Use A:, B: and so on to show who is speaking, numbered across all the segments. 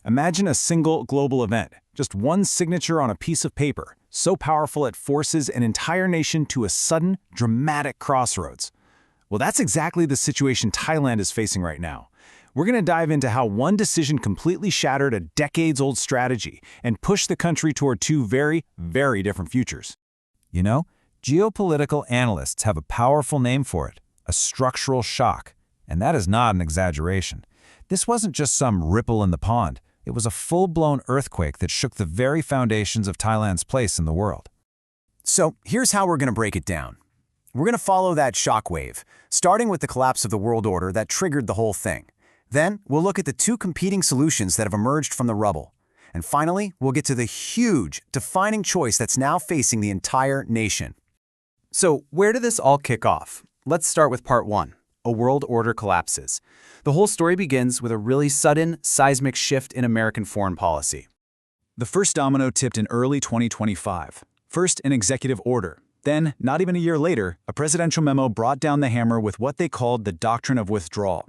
A: Imagine a single global event, just one signature on a piece of paper, so powerful it forces an entire nation to a sudden, dramatic crossroads. Well, that's exactly the situation Thailand is facing right now. We're going to dive into how one decision completely shattered a decades-old strategy and pushed the country toward two very, very different futures.
B: You know, geopolitical analysts have a powerful name for it, a structural shock. And that is not an exaggeration. This wasn't just some ripple in the pond. It was a full-blown earthquake that shook the very foundations of Thailand's place in the world.
C: So here's how we're going to break it down. We're going to follow that shockwave, starting with the collapse of the world order that triggered the whole thing. Then we'll look at the two competing solutions that have emerged from the rubble. And finally, we'll get to the huge, defining choice that's now facing the entire nation.
D: So where did this all kick off? Let's start with part one. A world order collapses. The whole story begins with a really sudden, seismic shift in American foreign policy.
A: The first domino tipped in early 2025. First, an executive order. Then, not even a year later, a presidential memo brought down the hammer with what they called the doctrine of withdrawal.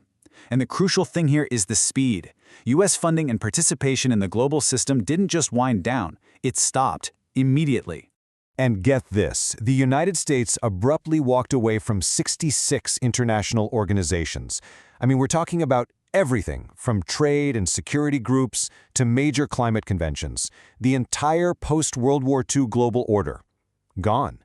A: And the crucial thing here is the speed. U.S. funding and participation in the global system didn't just wind down, it stopped immediately.
E: And get this, the United States abruptly walked away from 66 international organizations. I mean, we're talking about everything from trade and security groups to major climate conventions. The entire post-World War II global order. Gone.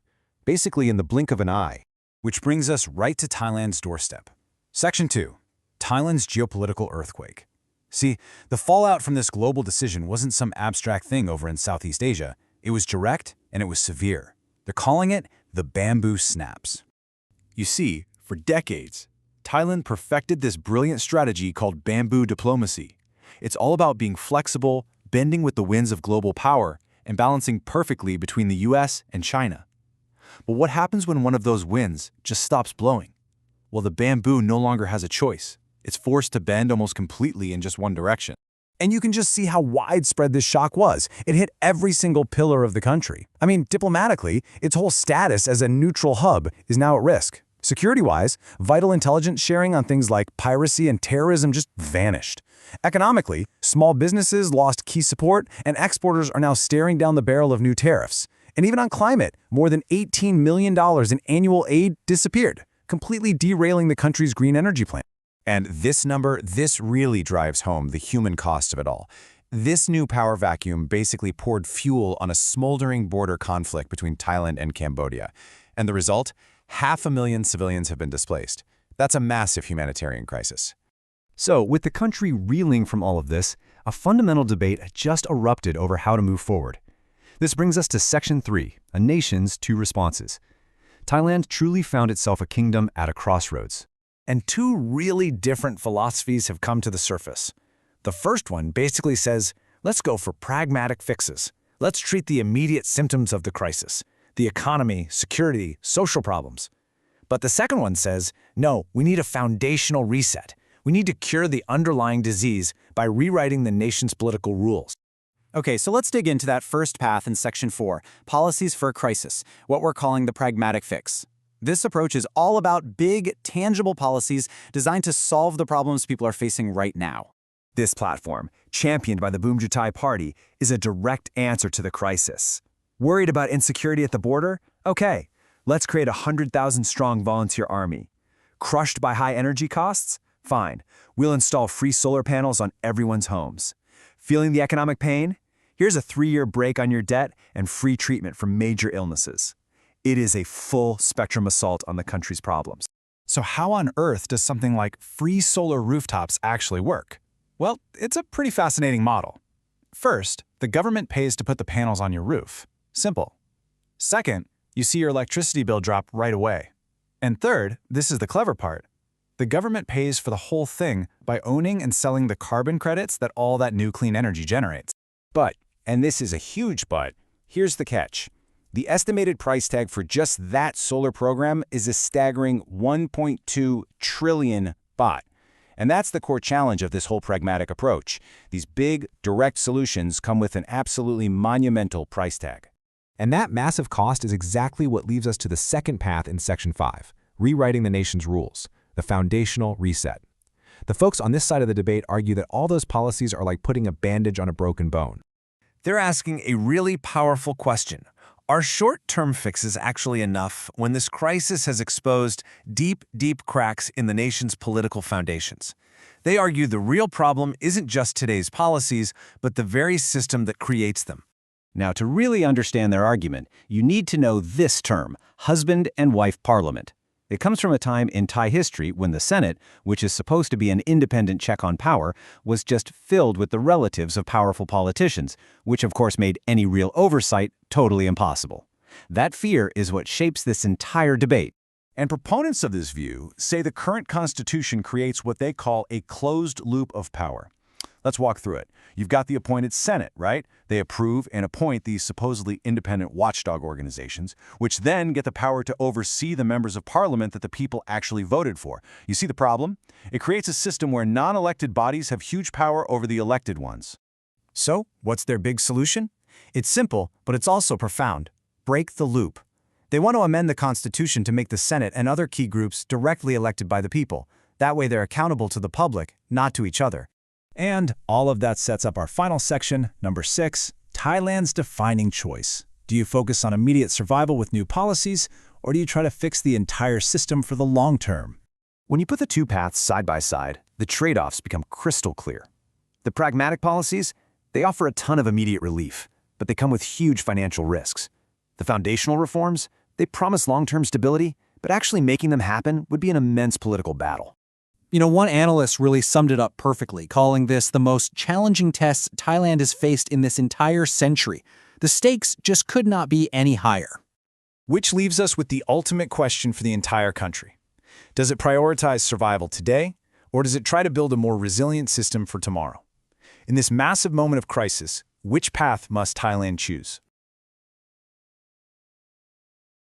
E: Basically in the blink of an eye.
A: Which brings us right to Thailand's doorstep. Section 2. Thailand's geopolitical earthquake. See, the fallout from this global decision wasn't some abstract thing over in Southeast Asia. It was direct and it was severe. They're calling it the bamboo snaps. You see, for decades, Thailand perfected this brilliant strategy called bamboo diplomacy. It's all about being flexible, bending with the winds of global power, and balancing perfectly between the US and China. But what happens when one of those winds just stops blowing? Well, the bamboo no longer has a choice. It's forced to bend almost completely in just one direction.
C: And you can just see how widespread this shock was. It hit every single pillar of the country. I mean, diplomatically, its whole status as a neutral hub is now at risk. Security-wise, vital intelligence sharing on things like piracy and terrorism just vanished. Economically, small businesses lost key support, and exporters are now staring down the barrel of new tariffs. And even on climate, more than $18 million in annual aid disappeared, completely derailing the country's green energy plan.
E: And this really drives home the human cost of it all. This new power vacuum basically poured fuel on a smoldering border conflict between Thailand and Cambodia. And the result? 500,000 civilians have been displaced. That's a massive humanitarian crisis.
B: So, with the country reeling from all of this, a fundamental debate just erupted over how to move forward. This brings us to Section 3, a nation's two responses. Thailand truly found itself a kingdom at a crossroads.
C: And two really different philosophies have come to the surface. The first one basically says, let's go for pragmatic fixes. Let's treat the immediate symptoms of the crisis, the economy, security, social problems. But the second one says, no, we need a foundational reset. We need to cure the underlying disease by rewriting the nation's political rules.
D: Okay, so let's dig into that first path in Section 4, Policies for a Crisis, what we're calling the pragmatic fix. This approach is all about big, tangible policies designed to solve the problems people are facing right now.
C: This platform, championed by the Bhumjaithai party, is a direct answer to the crisis. Worried about insecurity at the border? Okay, let's create a 100,000-strong volunteer army. Crushed by high energy costs? Fine, we'll install free solar panels on everyone's homes. Feeling the economic pain? Here's a 3-year break on your debt and free treatment for major illnesses. It is a full-spectrum assault on the country's problems.
A: So how on earth does something like free solar rooftops actually work? Well, it's a pretty fascinating model. First, the government pays to put the panels on your roof. Simple. Second, you see your electricity bill drop right away. And third, this is the clever part, the government pays for the whole thing by owning and selling the carbon credits that all that new clean energy generates.
C: But, and this is a huge but, here's the catch. The estimated price tag for just that solar program is a staggering 1.2 trillion baht. And that's the core challenge of this whole pragmatic approach. These big, direct solutions come with an absolutely monumental price tag.
E: And that massive cost is exactly what leads us to the second path in Section 5, rewriting the nation's rules, the foundational reset.
C: The folks on this side of the debate argue that all those policies are like putting a bandage on a broken bone.
B: They're asking a really powerful question. Are short-term fixes actually enough when this crisis has exposed deep, deep cracks in the nation's political foundations? They argue the real problem isn't just today's policies, but the very system that creates them.
D: Now, to really understand their argument, you need to know this term, husband and wife parliament. It comes from a time in Thai history when the Senate, which is supposed to be an independent check on power, was just filled with the relatives of powerful politicians, which of course made any real oversight totally impossible. That fear is what shapes this entire debate.
A: And proponents of this view say the current constitution creates what they call a closed loop of power. Let's walk through it. You've got the appointed Senate, right? They approve and appoint these supposedly independent watchdog organizations, which then get the power to oversee the members of parliament that the people actually voted for. You see the problem? It creates a system where non-elected bodies have huge power over the elected ones.
D: So, what's their big solution? It's simple, but it's also profound. Break the loop. They want to amend the Constitution to make the Senate and other key groups directly elected by the people. That way they're accountable to the public, not to each other.
C: And all of that sets up our final section, number 6, Thailand's defining choice. Do you focus on immediate survival with new policies, or do you try to fix the entire system for the long term?
D: When you put the two paths side by side, the trade-offs become crystal clear. The pragmatic policies, they offer a ton of immediate relief, but they come with huge financial risks. The foundational reforms, they promise long-term stability, but actually making them happen would be an immense political battle.
F: You know, one analyst really summed it up perfectly, calling this the most challenging test Thailand has faced in this entire century. The stakes just could not be any higher.
C: Which leaves us with the ultimate question for the entire country. Does it prioritize survival today, or does it try to build a more resilient system for tomorrow? In this massive moment of crisis, which path must Thailand choose?